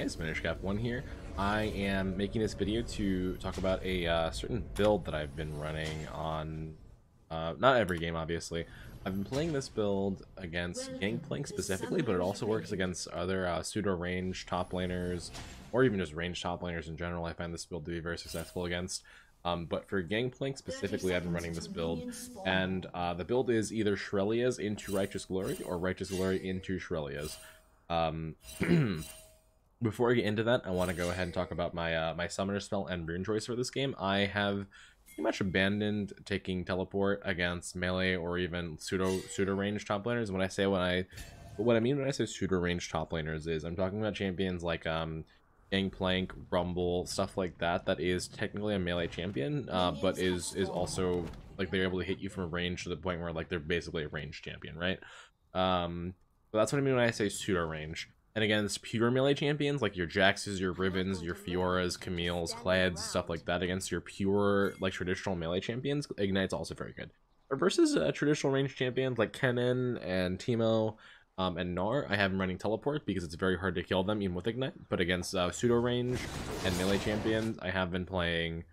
guys, Minishcap1 here. I am making this video to talk about a certain build that I've been running on, not every game obviously. I've been playing this build against Gangplank specifically, but it also works against other pseudo-range top laners, or even just range top laners in general. I find this build to be very successful against. But for Gangplank specifically, I've been running this build, and the build is either Shurelya's into Righteous Glory, or Righteous Glory into Shurelya's. Before I get into that, I want to go ahead and talk about my my summoner spell and rune choice for this game. I have pretty much abandoned taking teleport against melee or even pseudo range top laners. What I mean when I say pseudo range top laners is I'm talking about champions like Gangplank, Rumble, stuff like that. That is technically a melee champion, but is also like they're able to hit you from range to the point where like they're basically a ranged champion, right? But that's what I mean when I say pseudo range. And against pure melee champions like your Jaxes, your Rivens, your Fioras, Camille's, Clads, stuff like that, against your pure like traditional melee champions, Ignite's also very good. But versus traditional range champions like Kennen and Teemo and Gnar, I have them running teleport because it's very hard to kill them even with Ignite. But against pseudo range and melee champions, I have been playing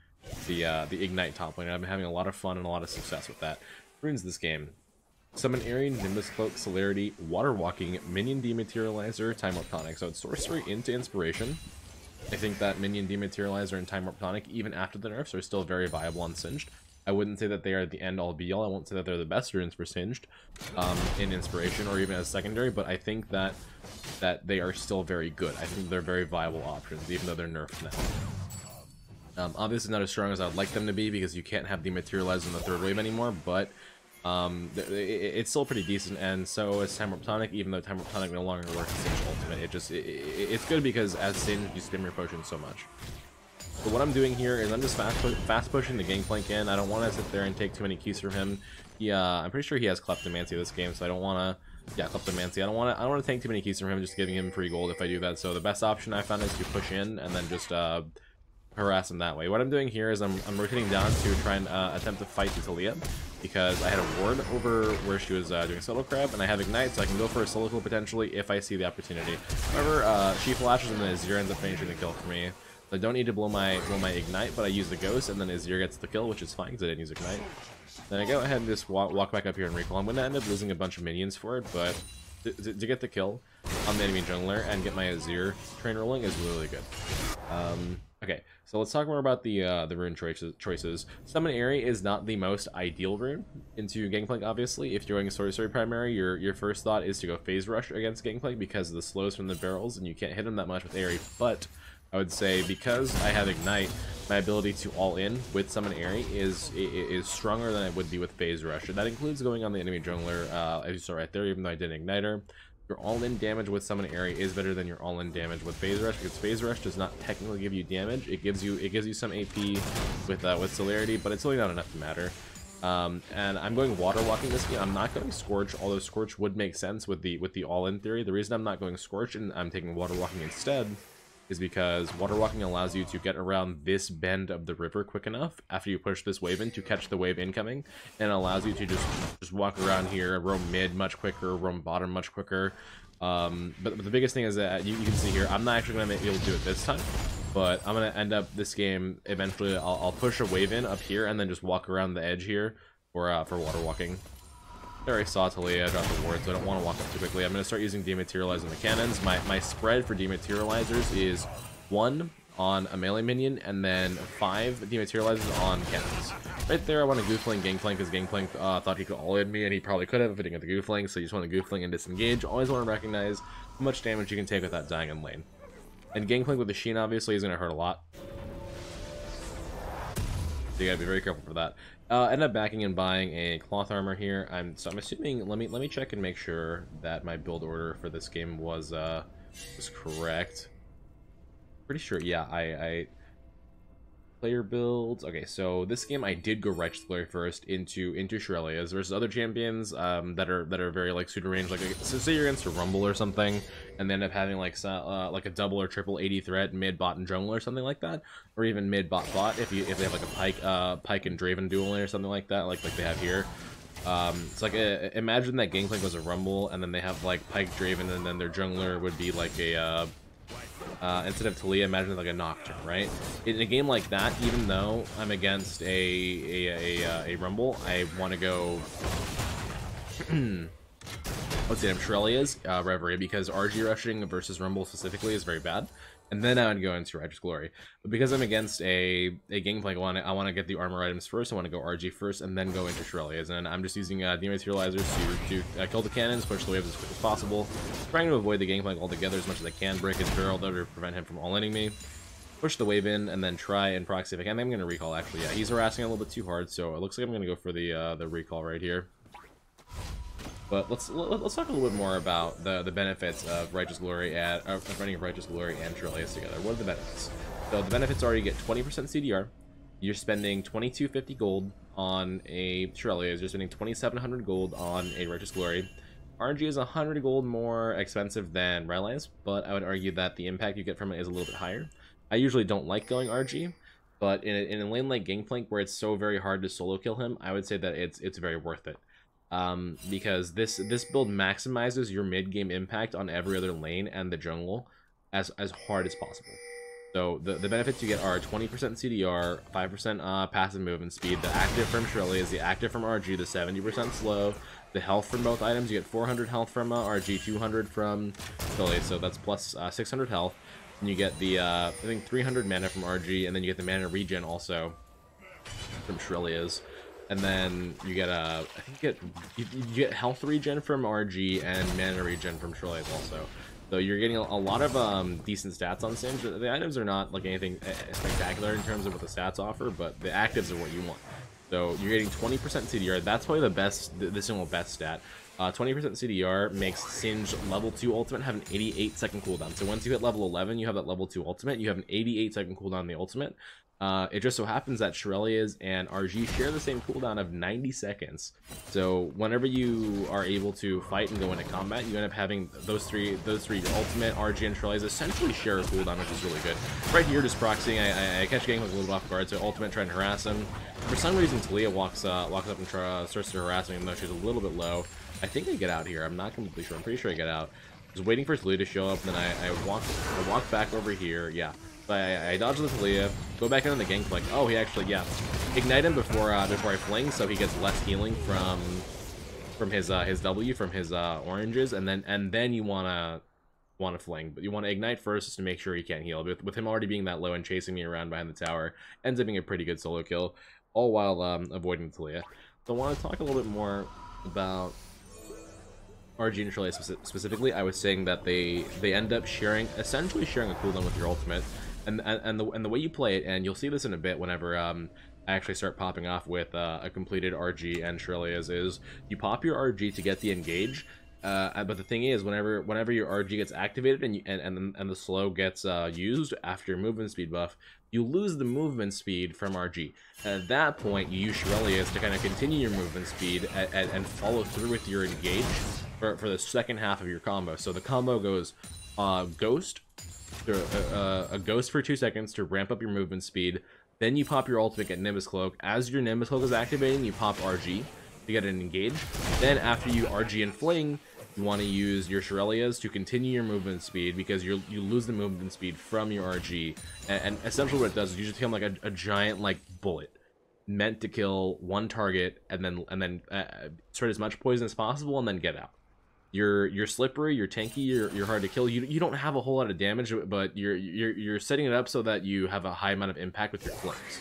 the Ignite top lane. I've been having a lot of fun and a lot of success with that. Runes this game: Summon Airy, Nimbus Cloak, Celerity, Water Walking, Minion Dematerializer, Time Warp Tonic. So it's Sorcery into Inspiration. I think that Minion Dematerializer and Time Warp Tonic, even after the nerfs, are still very viable on Singed. I wouldn't say that they are the end-all be-all. I won't say that they're the best runes for Singed in Inspiration or even as secondary, but I think that they are still very good. I think they're very viable options, even though they're nerfed now. Obviously not as strong as I'd like them to be because you can't have Dematerialize in the third wave anymore, but it's still pretty decent, and so is Time Warp Tonic, even though Time Warp Tonic no longer works as Singed Ultimate. It's good because as Singed, you spam your potions so much. So what I'm doing here is I'm just fast pushing the Gangplank in. I don't want to sit there and take too many keys from him. I'm pretty sure he has Kleptomancy this game, so I don't want to. Yeah, Kleptomancy. I don't want to take too many keys from him, just giving him free gold if I do that. So the best option I found is to push in and then just harass him that way. What I'm doing here is I'm rotating down to try and attempt to fight the Talia, because I had a ward over where she was doing Subtle Crab, and I have Ignite, so I can go for a solo kill potentially if I see the opportunity. However, she flashes and then Azir ends up finishing the kill for me. So I don't need to blow my Ignite, but I use the Ghost, and then Azir gets the kill, which is fine because I didn't use Ignite. Then I go ahead and just walk back up here and recall. I'm going to end up losing a bunch of minions for it, but to get the kill on the enemy jungler and get my Azir train rolling is really good. Okay, so let's talk more about the rune choices. Summon Airy is not the most ideal rune into Gangplank, obviously. If you're going Sorcery primary, your first thought is to go Phase Rush against Gangplank because of the slows from the barrels, and you can't hit him that much with Airy. But I would say because I have Ignite, my ability to all-in with Summon Airy is stronger than it would be with Phase Rush. And that includes going on the enemy jungler, as you saw right there, even though I did an Igniter. Your all-in damage with Summon Airy is better than your all-in damage with Phase Rush, because Phase Rush does not technically give you damage. It gives you some AP with Celerity, but it's really not enough to matter. And I'm going Water Walking this game. I'm not going Scorch, although Scorch would make sense with the all-in theory. The reason I'm not going Scorch and I'm taking Water Walking instead is because Water Walking allows you to get around this bend of the river quick enough after you push this wave in to catch the wave incoming, and allows you to just walk around here, roam mid much quicker, roam bottom much quicker. But the biggest thing is that you can see here, I'm not actually going to be able to do it this time, but I'm going to end up this game, eventually I'll push a wave in up here and then just walk around the edge here for Water Walking. There I saw Talia drop the ward, so I don't want to walk up too quickly. I'm going to start using Dematerialize on the cannons. My spread for Dematerializers is 1 on a melee minion, and then 5 Dematerializers on cannons. Right there, I want to Goofling Gangplank, because Gangplank thought he could all-in me, and he probably could have if he didn't get the Goofling, so you just want to Goofling and disengage. Always want to recognize how much damage you can take without dying in lane. And Gangplank with the Sheen, obviously, is going to hurt a lot. So you gotta be very careful for that. End up backing and buying a cloth armor here. So I'm assuming, let me check and make sure that my build order for this game was correct. Pretty sure, yeah, I player builds. Okay, so this game I did go Righteous Glory first into Shurelya's versus other champions that are very like pseudo range. Like, so say you're against a Rumble or something, and they end up having like a double or triple 80 threat mid bot and jungle or something like that, or even mid bot if they have like a Pike and Draven duel or something like that, like they have here. It's like imagine that Gangplank was a Rumble, and then they have like Pike Draven, and then their jungler would be like a instead of Talia, imagine like a Nocturne, right? In a game like that, even though I'm against a Rumble, I want to go. Let's see, I'm Shurelya's Reverie, because RG rushing versus Rumble specifically is very bad. And then I would go into Righteous Glory. But because I'm against a Gangplank, I want to get the armor items first. I want to go RG first, and then go into Shurelya's. And I'm just using materializers to kill the cannons, push the waves as quick as possible, trying to avoid the Gangplank altogether as much as I can. Break his barrel though to prevent him from all-inning me. Push the wave in, and then try and proxy if I can. I'm going to recall, actually. Yeah, he's harassing a little bit too hard, so it looks like I'm going to go for the recall right here. But let's talk a little bit more about the benefits of Righteous Glory running Righteous Glory and Shurelya's together. What are the benefits? So the benefits are you get 20% CDR. You're spending 2250 gold on a Shurelya's. You're spending 2700 gold on a Righteous Glory. RG is 100 gold more expensive than RG, but I would argue that the impact you get from it is a little bit higher. I usually don't like going RG, but in a lane like Gangplank where it's so very hard to solo kill him, I would say that it's very worth it. Because this build maximizes your mid-game impact on every other lane and the jungle as hard as possible. So the benefits you get are 20% CDR, 5% passive movement speed, the active from Shurelya is the active from RG, the 70% slow, the health from both items, you get 400 health from RG, 200 from Shurelya, so that's plus 600 health, and you get the, I think 300 mana from RG, and then you get the mana regen also from Shurelya's. And then you get I think you get health regen from RG and mana regen from Shurelya also. So you're getting a lot of decent stats on Sims. The items are not like anything spectacular in terms of what the stats offer, but the actives are what you want. So you're getting 20% CDR. That's probably the single best stat. 20% CDR makes Singe level 2 ultimate have an 88-second cooldown. So once you hit level 11, you have that level 2 ultimate. You have an 88-second cooldown on the ultimate. It just so happens that Shurelya's and RG share the same cooldown of 90 seconds. So whenever you are able to fight and go into combat, you end up having those three ultimate, RG and Shurelya's essentially share a cooldown, which is really good. Right here, just proxying, I catch Gangplank a little bit off guard, so ultimate trying to harass him. For some reason, Talia walks up and starts to harass me, even though she's a little bit low. I think I get out here. I'm not completely sure. I'm pretty sure I get out. Just waiting for Talia to show up, then I walk back over here. Yeah. I dodge the Talia, go back into the Gangplank. Oh, he actually, yeah, ignite him before I fling, so he gets less healing from his W, from his oranges, and then you wanna fling, but you want to ignite first just to make sure he can't heal. But with him already being that low and chasing me around behind the tower, ends up being a pretty good solo kill, all while avoiding the Talia. So I want to talk a little bit more about RG and Shurelya specifically. I was saying that they end up essentially sharing a cooldown with your ultimate. And the way you play it, and you'll see this in a bit whenever I actually start popping off with a completed RG and Shurelya's, is you pop your RG to get the engage, but the thing is, whenever your RG gets activated and the slow gets used after your movement speed buff, you lose the movement speed from RG. At that point, you use Shurelya's to kind of continue your movement speed and follow through with your engage for the second half of your combo. So the combo goes Ghost, a Ghost for 2 seconds to ramp up your movement speed, then you pop your ultimate, get Nimbus Cloak. As your Nimbus Cloak is activating, you pop RG to get an engage. Then after you RG and fling, you want to use your Shurelya's to continue your movement speed, because you lose the movement speed from your RG. And essentially what it does is you just kill like a giant like bullet meant to kill one target, and then spread as much poison as possible, and then get out. You're slippery, you're tanky, you're hard to kill. You don't have a whole lot of damage, but you're setting it up so that you have a high amount of impact with your flings.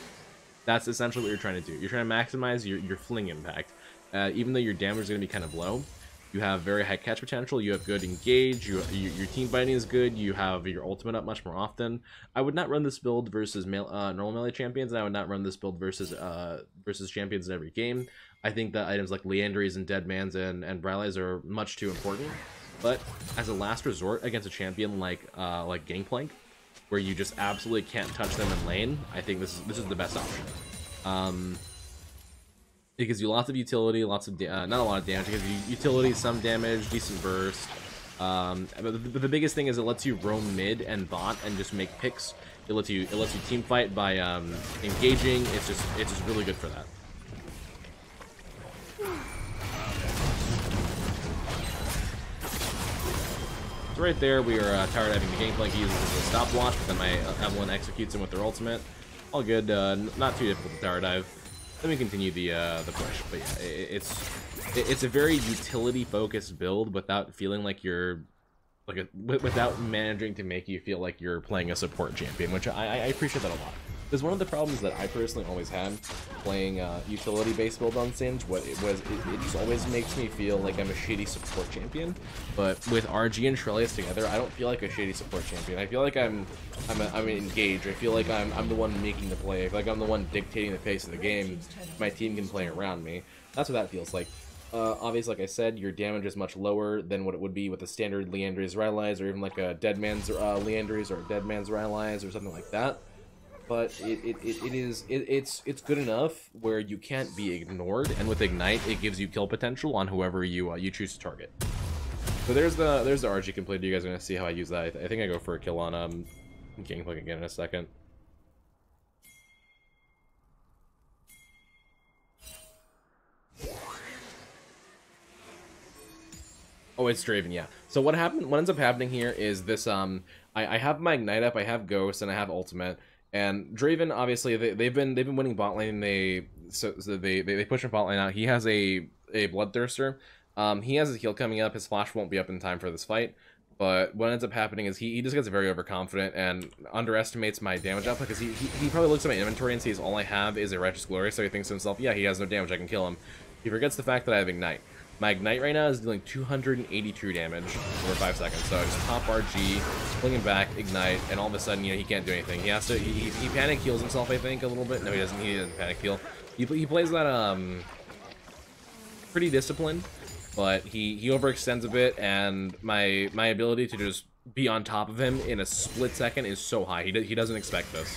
That's essentially what you're trying to do. You're trying to maximize your fling impact. Even though your damage is going to be kind of low, you have very high catch potential, you have good engage, your team fighting is good, you have your ultimate up much more often. I would not run this build versus normal melee champions, and I would not run this build versus champions in every game. I think that items like Leandries and Deadmans and Briley's are much too important. But as a last resort against a champion like Gangplank, where you just absolutely can't touch them in lane, I think this is the best option. It gives you lots of utility, not a lot of damage. It gives you utility, some damage, decent burst. But the biggest thing is it lets you roam mid and bot and just make picks. It lets you team fight by engaging. It's just really good for that. So right there, we are tower diving the Gangplank. He uses as a stopwatch, but then my Evelyn executes him with their ultimate. All good, not too difficult to tower dive. Then we continue the push. But yeah, it's a very utility-focused build without feeling like you're without managing to make you feel like you're playing a support champion, which I appreciate that a lot. Because one of the problems that I personally always had playing utility-based build on Singe, it just always makes me feel like I'm a shady support champion. But with RG and Shurelya together, I don't feel like a shady support champion. I feel like I'm engaged. I feel like I'm the one making the play. I feel like I'm the one dictating the pace of the game. My team can play around me. That's what that feels like. Obviously, like I said, your damage is much lower than what it would be with a standard Liandry's Rylai's, or even like a Dead Man's Liandry's, or a Dead Man's Rylai's, or something like that. But it's good enough where you can't be ignored, and with Ignite, it gives you kill potential on whoever you choose to target. So there's the RG completed. You guys are gonna see how I use that. I think I go for a kill on Gangplank again in a second. Oh, it's Draven, yeah. So what ends up happening here is this, I have my Ignite up, I have Ghost, and I have Ultimate. And Draven, obviously, they've been winning bot lane. They push him bot lane out. He has a Bloodthirster. He has his heal coming up. His flash won't be up in time for this fight. But what ends up happening is he just gets very overconfident and underestimates my damage output, because he probably looks at my inventory and sees all I have is a Righteous Glory, so he thinks to himself, yeah, he has no damage, I can kill him. He forgets the fact that I have Ignite. My Ignite right now is dealing 282 damage over 5 seconds. So I just pop RG, fling him back, Ignite, and all of a sudden, he can't do anything. He has to, he panic heals himself, I think, a little bit. No, he doesn't panic heal. He plays that, pretty disciplined, but he overextends a bit, and my ability to just be on top of him in a split second is so high. He doesn't expect this.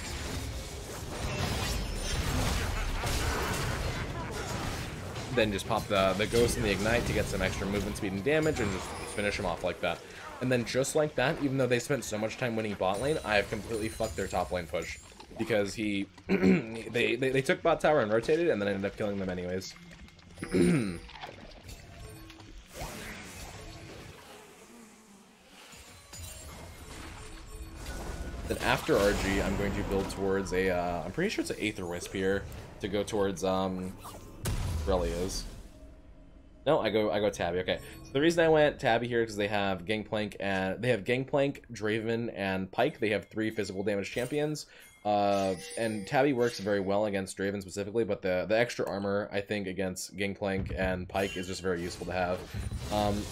Then just pop the Ghost and the Ignite to get some extra movement speed and damage, and just finish him off like that. And then just like that, even though they spent so much time winning bot lane, I have completely fucked their top lane push. Because they took bot tower and rotated, and then ended up killing them anyways. Then after RG, I'm going to build towards a, I'm pretty sure it's an Aether Wisp here, to go towards, Shurelya's. No, I go Tabby. Okay, so the reason I went Tabby here is because they have Gangplank, Draven, and Pyke. They have 3 physical damage champions, and Tabby works very well against Draven specifically, but the extra armor, I think, against Gangplank and Pyke is just very useful to have.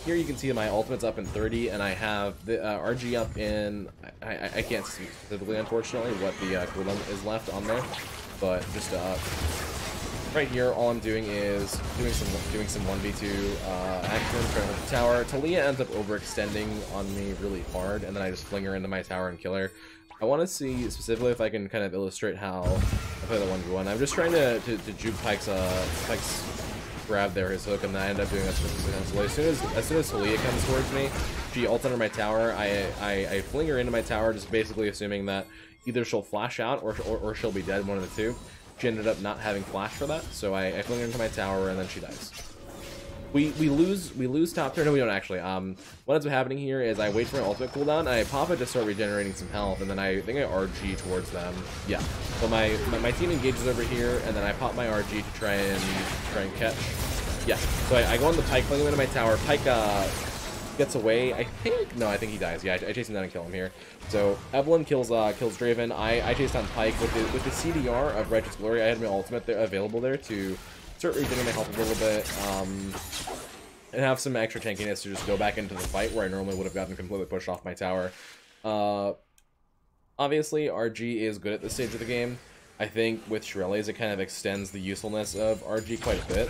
Here you can see my ultimate's up in 30, and I have the RG up in, I can't see specifically, unfortunately, what the cooldown is left on there, but just right here, all I'm doing is doing some 1v2 action, trying to hold the tower. Talia ends up overextending on me really hard, and then I just fling her into my tower and kill her. I want to see specifically if I can kind of illustrate how I play the 1v1. I'm just trying to juke Pyke's grab there, his hook, and then I end up doing that successfully. As soon as Talia comes towards me, she ults under my tower. I fling her into my tower, just basically assuming that either she'll flash out or she'll be dead, one of the two. She ended up not having flash for that, so I fling her into my tower, and then she dies. We lose top turn. No, we don't actually. What ends up happening here is I wait for my ultimate cooldown, and I pop it to start regenerating some health, and then I think I RG towards them. Yeah. So my team engages over here, and then I pop my RG to try and catch. Yeah. So I go on the Pyke, fling him into my tower. Pyke gets away. I think he dies. Yeah, I chase him down and kill him here. So Evelyn kills Draven. I chase down Pyke with the CDR of Righteous Glory. I had my ultimate there available there to start regenerating my health a little bit, and have some extra tankiness to just go back into the fight where I normally would have gotten completely pushed off my tower. Obviously, RG is good at this stage of the game. I think with Shurelya's, it kind of extends the usefulness of RG quite a bit.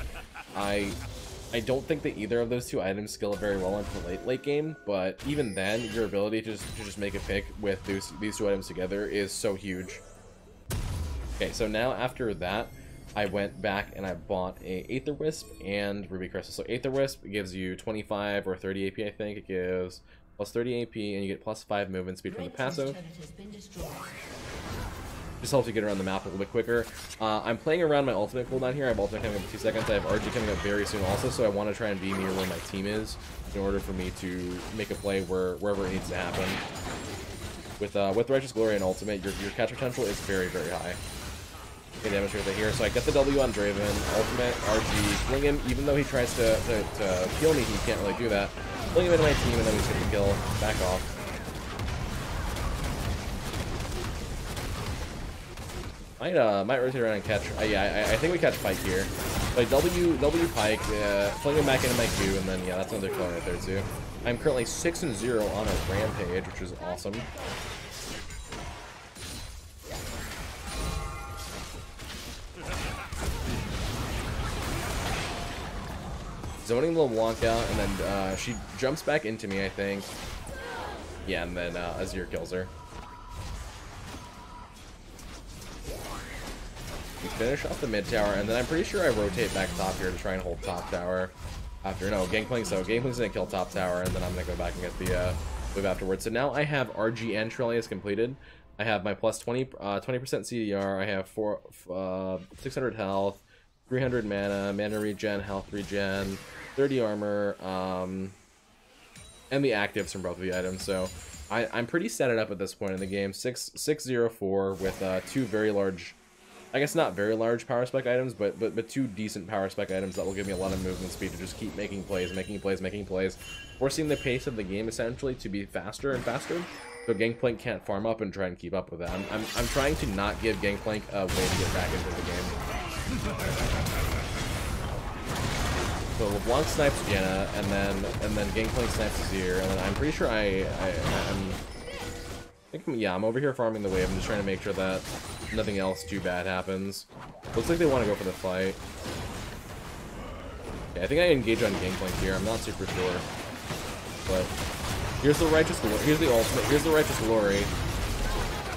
I don't think that either of those two items skill very well into the late game, but even then, your ability to just make a pick with these two items together is so huge. Okay, so now after that, I went back and I bought a Aether Wisp and Ruby Crystal. So Aether Wisp gives you 25 or 30 AP, I think. It gives plus 30 AP, and you get plus 5 movement speed from the passive. Just helps you get around the map a little bit quicker. I'm playing around my ultimate cooldown here. I have ultimate coming up in 2 seconds. I have RG coming up very soon also, so I want to try and be near where my team is in order for me to make a play wherever it needs to happen. With Righteous Glory and ultimate, your catch potential is very, very high. I can demonstrate that here. So I get the W on Draven, ultimate, RG, fling him, even though he tries to kill me, he can't really do that. Fling him into my team, and then we just get the kill. Back off. Might rotate around and catch. Yeah, I think we catch Pike here. Like W Pike, fling him back into my Q, and then yeah, that's another kill right there too. I'm currently 6-0 on a rampage, which is awesome. Zoning the LeBlanc out, and then she jumps back into me, I think. Yeah, and then Azir kills her. We finish off the mid tower, and then I'm pretty sure I rotate back top here to try and hold top tower. After, no, Gangplank, so Gangplank's gonna kill top tower, and then I'm gonna go back and get the move afterwards. So now I have RG and Shurelya completed. I have my plus 20% CDR, I have 600 health, 300 mana regen, health regen, 30 armor, and the actives from both of the items. So I'm pretty set it up at this point in the game. 6-0-4 with 2 very large, I guess not very large power spec items, but 2 decent power spec items that will give me a lot of movement speed to just keep making plays, forcing the pace of the game essentially to be faster and faster. So Gangplank can't farm up and try and keep up with that. I'm trying to not give Gangplank a way to get back into the game. So LeBlanc snipes Janna, and then Gangplank snipes Azir, and then I'm pretty sure I'm over here farming the wave. I'm just trying to make sure that nothing else too bad happens. Looks like they want to go for the fight. Okay, I think I engage on Gangplank here. I'm not super sure, but here's the Righteous Glory. Here's the ultimate. Here's the Righteous Glory.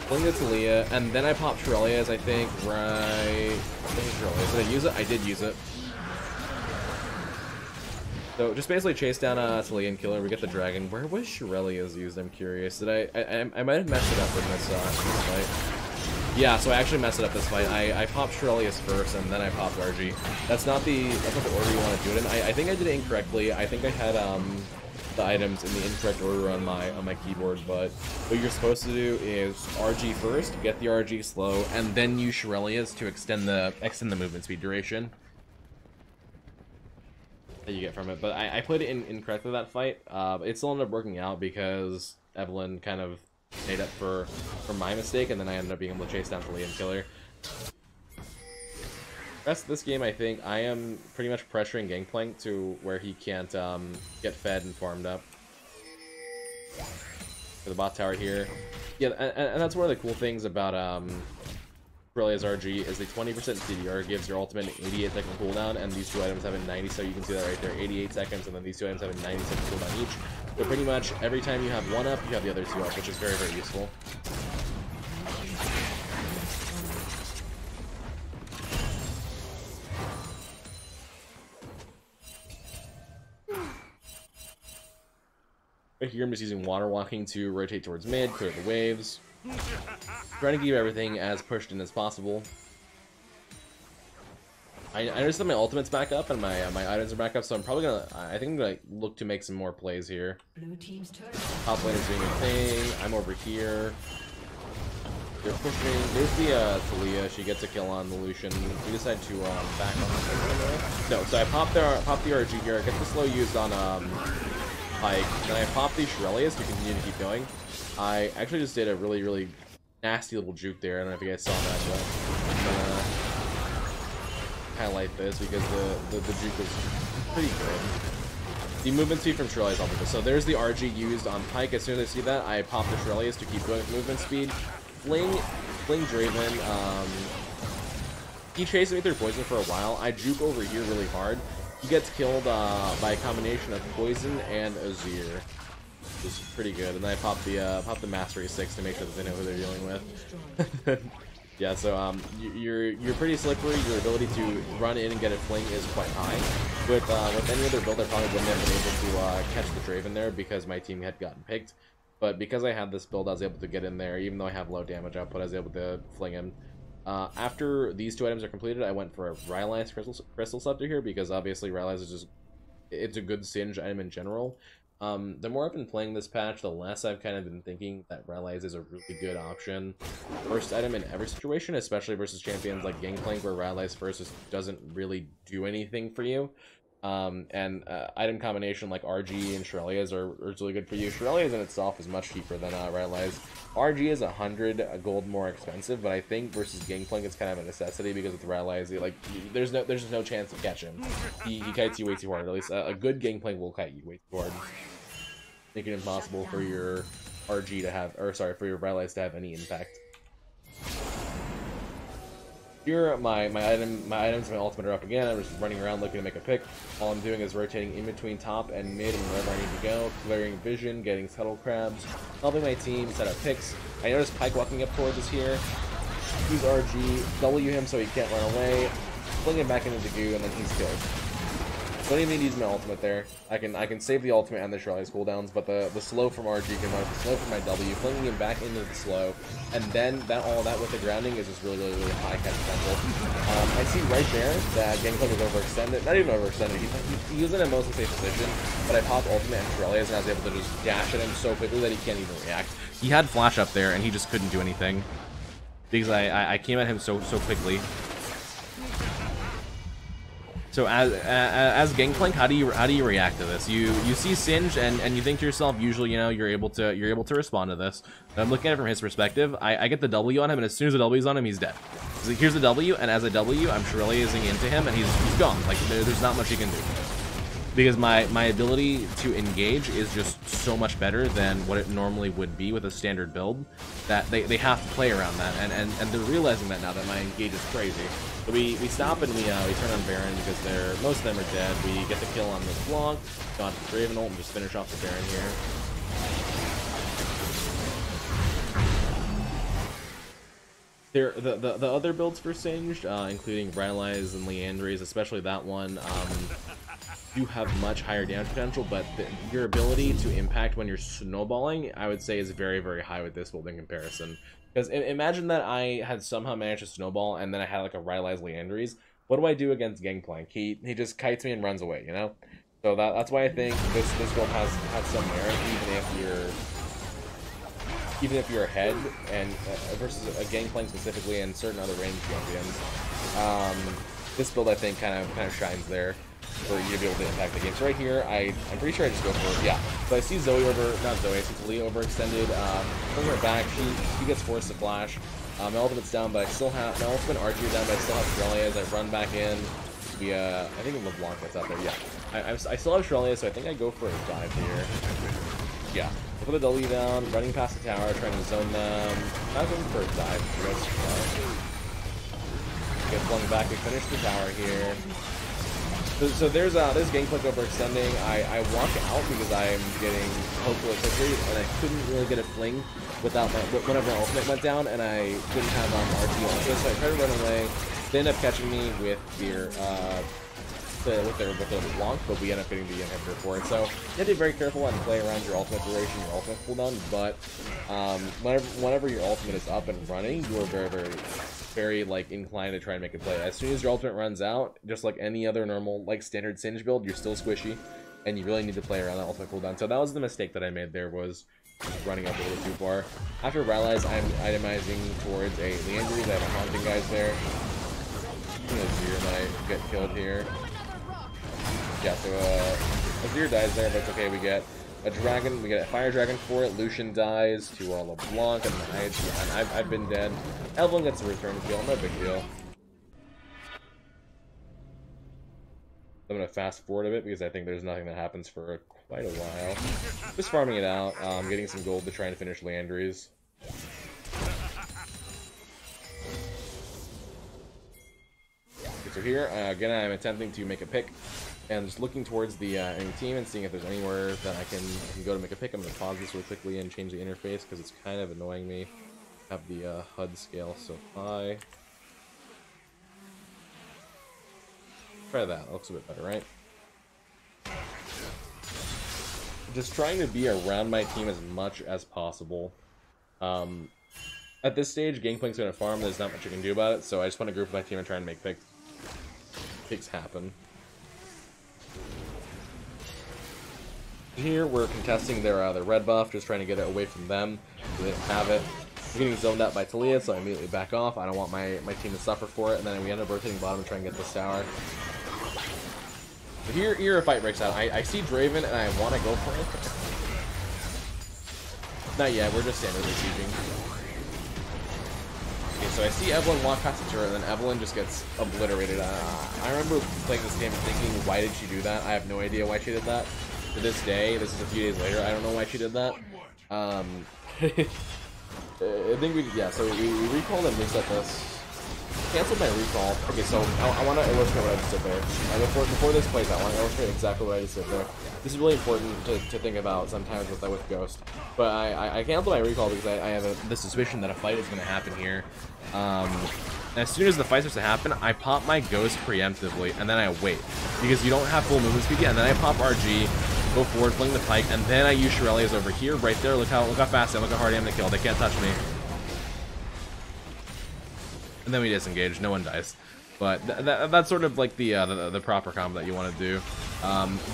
Fling it to Leah, and then I pop Shurelya's, I think, right... I think Shurelya's. Did I use it? I did use it. So just basically chase down Talia and kill her. We get the dragon. Where was Shurelya's used? I'm curious. Did I might have messed it up in this fight. Yeah, so I actually messed it up this fight. I popped Shurelya's first, and then I popped RG. That's not the order you want to do it in. I think I did it incorrectly. I think I had the items in the incorrect order on my keyboard. But what you're supposed to do is RG first, get the RG slow, and then use Shurelya's to extend the movement speed duration that you get from it. But I played it incorrectly that fight. It still ended up working out because Evelyn kind of made up for my mistake, and then I ended up being able to chase down Talia and kill her. The rest of this game, I think I am pretty much pressuring Gangplank to where he can't get fed and farmed up. For the bot tower here. Yeah, and that's one of the cool things about Shurelya's RG is the 20% CDR gives your ultimate an 88-second cooldown, and these 2 items have a 90, so you can see that right there, 88 seconds, and then these 2 items have a 90-second cooldown each. So pretty much every time you have one up, you have the other 2 up, which is very, very useful. Right here, I'm just using water walking to rotate towards mid, clear the waves. Trying to keep everything as pushed in as possible. I noticed that my ultimate's back up and my items are back up, so I'm probably gonna. I think I'm gonna look to make some more plays here. Blue team's turret. Top lane is doing a thing. I'm over here. They're pushing. There's the Talia. She gets a kill on the Lucian. We decide to back on. No, so I pop the RG here. I get the slow used on Pike. Then I pop these Shurelya's to continue to keep going. I actually just did a really, really nasty little juke there. I don't know if you guys saw that, but highlight this because the juke was pretty good. The movement speed from Shurelya is all good. So there's the RG used on Pike. As soon as I see that, I pop the Shurelya's to keep going with movement speed. Fling Draven. He chased me through poison for a while. I juke over here really hard. He gets killed by a combination of poison and Azir. Is pretty good, and then I pop the Mastery 6 to make sure that they know who they're dealing with. Yeah, so you're pretty slippery. Your ability to run in and get a fling is quite high. With any other build, I probably wouldn't have been able to catch the Draven there because my team had gotten picked. but because I had this build, I was able to get in there. Even though I have low damage output, I was able to fling him. After these 2 items are completed, I went for a Rylai's Crystal Scepter here, because obviously Rylai's is just, it's a good Singe item in general. The more I've been playing this patch, the less I've kind of been thinking that Rylai's is a really good option. First item in every situation, especially versus champions like Gangplank, where Rylai's first just doesn't really do anything for you. Item combination like RG and Shurelya's are really good for you. Shurelya's in itself is much cheaper than Rylai's. RG is 100 gold more expensive, but I think versus Gangplank it's kind of a necessity, because with Rylai's, like, there's just no chance to catch him. He kites you way too hard. At least a good Gangplank will kite you way too hard, making it impossible for your RG to have, or sorry, for your Rylai's to have any impact. Here, my items, my ultimate are up again. I'm just running around looking to make a pick. All I'm doing is rotating in between top and mid and wherever I need to go, clearing vision, getting scuttle crabs, helping my team set up picks. I notice Pike walking up towards us here. Use RG, W him so he can't run away, fling him back into the goo, and then he's killed. Don't even need to use my ultimate there. I can save the ultimate and the Shurelya's cooldowns, but the slow from RG can run the slow from my W, flinging him back into the slow, and then all that with the grounding is just really high catch potential. I see right there that Gangplank is overextended. Not even overextended. He was in a mostly safe position, but I popped ultimate and Shurelya's, and I was able to just dash at him so quickly that he can't even react. He had flash up there, and he just couldn't do anything because I came at him so quickly. So as Gangplank, how do you react to this? You see Singe and you think to yourself, usually, you know, you're able to respond to this. But I'm looking at it from his perspective. I get the W on him, and as soon as the W's on him, he's dead. So here's the W, and as a W, I'm Shurelyaing into him, and he's gone. Like there's not much he can do. Because my ability to engage is just so much better than what it normally would be with a standard build, that they have to play around that, and they're realizing that now, that my engage is crazy. So we stop and we turn on Baron, because most of them are dead. We get the kill on this block, go on to Draven ult, and just finish off the Baron here. The other builds for Singed, including Rylai's and Liandry's, especially that one, do have much higher damage potential, but your ability to impact when you're snowballing, I would say, is very high with this build in comparison. Because imagine that I had somehow managed to snowball, and then I had like a Rylai's Liandry's. What do I do against Gangplank? He just kites me and runs away, you know? So that's why I think this build has some merit, even if you're ahead, and versus a Gangplank specifically and certain other ranged champions. This build, I think, kind of shines there for you to be able to impact the game. So right here, I'm pretty sure I just go for, yeah. So I see Zoe not Zoe, I see Talia overextended, bring her back, she gets forced to flash. My ultimate's down, but I still have, my ultimate RG down, but I still have Shurelya as I run back in. I think LeBlanc that's out there, yeah. I still have Shurelya, so I think I go for a dive here. Yeah. So put the W down, running past the tower, trying to zone them. I'm going for a dive. Get flung back, we finish the tower here. So there's Gangplank overextending. I walk out because I'm getting hopefully quickly, and I couldn't really get a fling without whenever my ultimate went down, and I didn't have RG on this, so I tried to run away. They end up catching me with their LeBlanc, but we end up getting the inhibitor for it. So you have to be very careful and play around your ultimate duration, your ultimate cooldown. But whenever your ultimate is up and running, you are very like inclined to try and make a play. As soon as your ultimate runs out, just like any other normal like standard Singe build, you're still squishy, and you really need to play around that ultimate cooldown. So that was the mistake that I made there, was just running up a little too far. After Rylai's, I'm itemizing towards a Liandry's. I have a Haunting guys there. Azir might get killed here. Yeah, so Azir dies there, but it's okay. We get a dragon, we get a fire dragon for it. Lucian dies to LeBlanc, and I've been dead. Evelyn gets a return kill, no big deal. I'm gonna fast forward a bit because I think there's nothing that happens for quite a while. Just farming it out, getting some gold to try and finish Liandry's. So here, again, I'm attempting to make a pick, and just looking towards the enemy team and seeing if there's anywhere that I can go to make a pick. I'm going to pause this really quickly and change the interface because it's kind of annoying me. Have the HUD scale so high. Try that. Looks a bit better, right? just trying to be around my team as much as possible. At this stage, Gangplank's going to farm. There's not much you can do about it, so I just want to group my team and try and make picks happen. Here, we're contesting their red buff, just trying to get it away from them. They don't have it. I'm getting zoned out by Talia, so I immediately back off. I don't want my team to suffer for it, and then we end up rotating bottom and trying to get this tower. But here a fight breaks out. I see Draven, and I want to go for it. Not yet, we're just standardly sieging. Okay, so I see Evelyn walk past the turret, and then Evelyn just gets obliterated. I remember playing this game and thinking, why did she do that? I have no idea why she did that. To this day, this is a few days later, I don't know why she did that. I think so we recalled and reset this. Canceled my recall. Okay, so I want to illustrate what I just did there. Before this plays out, I want to illustrate exactly what I just did there. This is really important to think about sometimes with Ghost. But I canceled my recall because I have the suspicion that a fight is going to happen here. As soon as the fight starts to happen, I pop my Ghost preemptively, and then I wait. Because you don't have full movement speed yet, and then I pop RG, go forward, fling the pike, and then I use Shurelya's over here, right there. Look how fast I am, look how hard I am to kill. They can't touch me. And then we disengage, no one dies. But that's sort of like the proper combo that you want to do.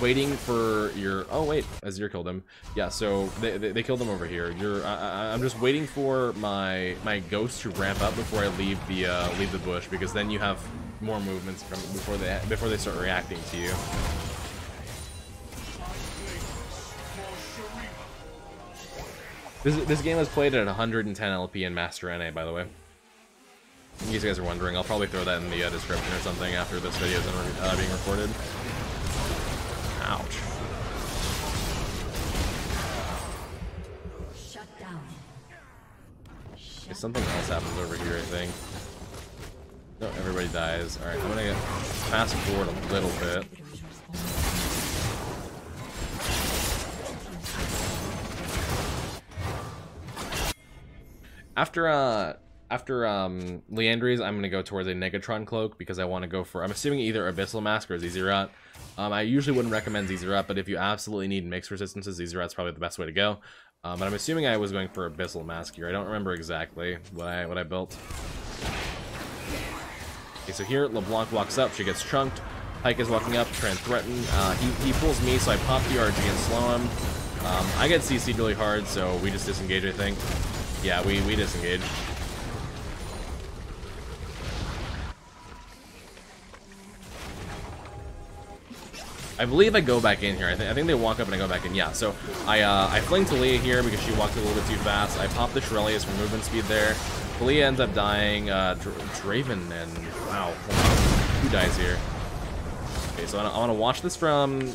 Waiting for your... Oh wait, Azir killed him. Yeah, so they killed him over here. I'm just waiting for my Ghost to ramp up before I leave the bush, because then you have more movements from before they start reacting to you. This game was played at 110 LP in Master NA, by the way. In case you guys are wondering, I'll probably throw that in the description or something after this video is being recorded. Ouch. Shut down. Okay, something else happens over here, I think. No, everybody dies. Alright, I'm gonna fast forward a little bit. After Leandry's, I'm going to go towards a Negatron Cloak because I want to go for, I'm assuming either Abyssal Mask or Zezerat. I usually wouldn't recommend Zezerat, but if you absolutely need mixed resistances, Zezerat's probably the best way to go. But I'm assuming I was going for Abyssal Mask here. I don't remember exactly what I built. Okay, so here LeBlanc walks up, she gets chunked. Pike is walking up, trying to threaten. He pulls me, so I pop the RG and slow him. I get CC'd really hard, so we just disengage, I think. Yeah, we disengage. I believe I go back in here. I think they walk up and I go back in. Yeah, so I fling Talia here because she walked a little bit too fast. I pop the Shurelya's for movement speed there. Talia ends up dying. Draven and... Wow. Who dies here? Okay, so I want to watch this from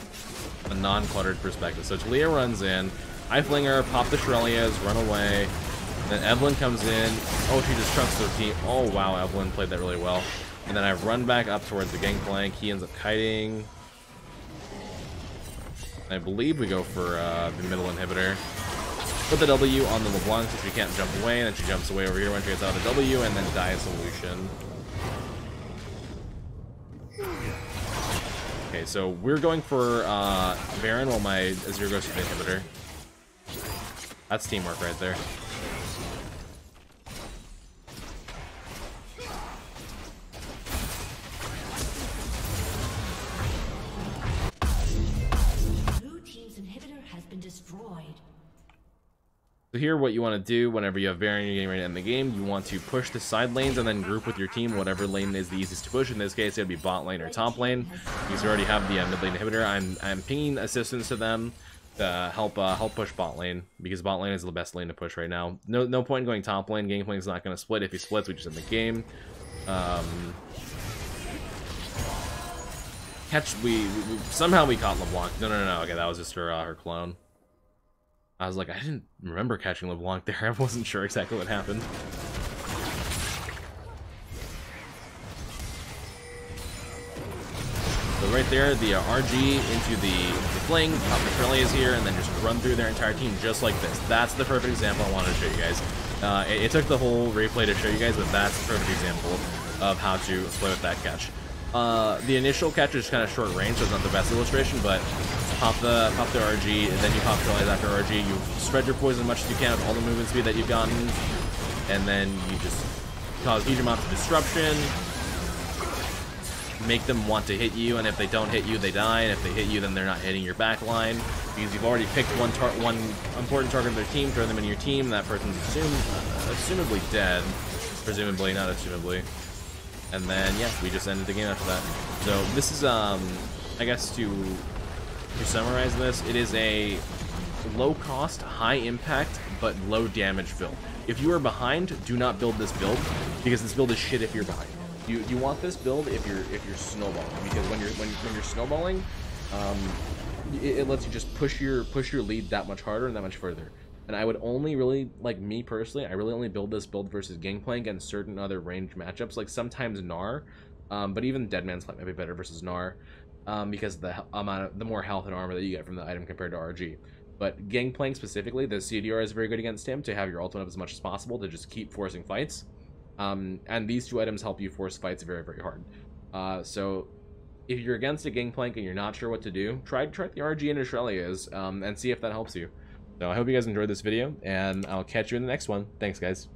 a non-cluttered perspective. So Talia runs in. I fling her, pop the Shurelya's, run away. Then Evelyn comes in. Oh, she just trunks their team. Oh, wow, Evelyn played that really well. And then I run back up towards the Gangplank. He ends up kiting. I believe we go for the middle inhibitor. Put the W on the LeBlanc since we can't jump away, and then she jumps away over here when she gets out of the W, and then dies solution. Okay, so we're going for Baron while my Azir goes for the inhibitor. That's teamwork right there. So here, what you want to do whenever you have Baron and you're getting ready to end the game, you want to push the side lanes and then group with your team, whatever lane is the easiest to push. In this case, it would be bot lane or top lane. Because you already have the mid lane inhibitor. I'm pinging assistance to them to help push bot lane, because bot lane is the best lane to push right now. No point in going top lane. Gangplank's not going to split. If he splits, we just end the game. Somehow we caught LeBlanc. No. Okay, that was just her clone. I was like, I didn't remember catching LeBlanc there. I wasn't sure exactly what happened. So right there, the RG into the fling, pop the Shurelya's here, and then just run through their entire team just like this. That's the perfect example I wanted to show you guys. It took the whole replay to show you guys, but that's the perfect example of how to split with that catch. The initial catch is kind of short range, so it's not the best illustration, but pop the RG, and then you pop Shurelya's after RG. You spread your poison as much as you can with all the movement speed that you've gotten, and then you just cause huge amounts of disruption, make them want to hit you, and if they don't hit you, they die, and if they hit you, then they're not hitting your back line, because you've already picked one important target of their team, throw them in your team, that person's assumably dead, presumably, not assumably, and then, yeah, we just ended the game after that. So, this is, I guess to summarize this, it is a low-cost, high-impact, but low-damage build. If you are behind, do not build this build, because this build is shit if you're behind. You want this build if you're snowballing, because when you're snowballing, it lets you just push your lead that much harder and that much further. And I would only really, like me personally, I really only build this build versus Gangplank and certain other ranged matchups, like sometimes Gnar, but even Deadman's Flight might be better versus Gnar, because the more health and armor that you get from the item compared to RG. But Gangplank specifically, the CDR is very good against him to have your ultimate up as much as possible to just keep forcing fights. And these two items help you force fights very, very hard. So if you're against a Gangplank and you're not sure what to do, try the RG and Shurelya's, and see if that helps you. So I hope you guys enjoyed this video, and I'll catch you in the next one. Thanks, guys.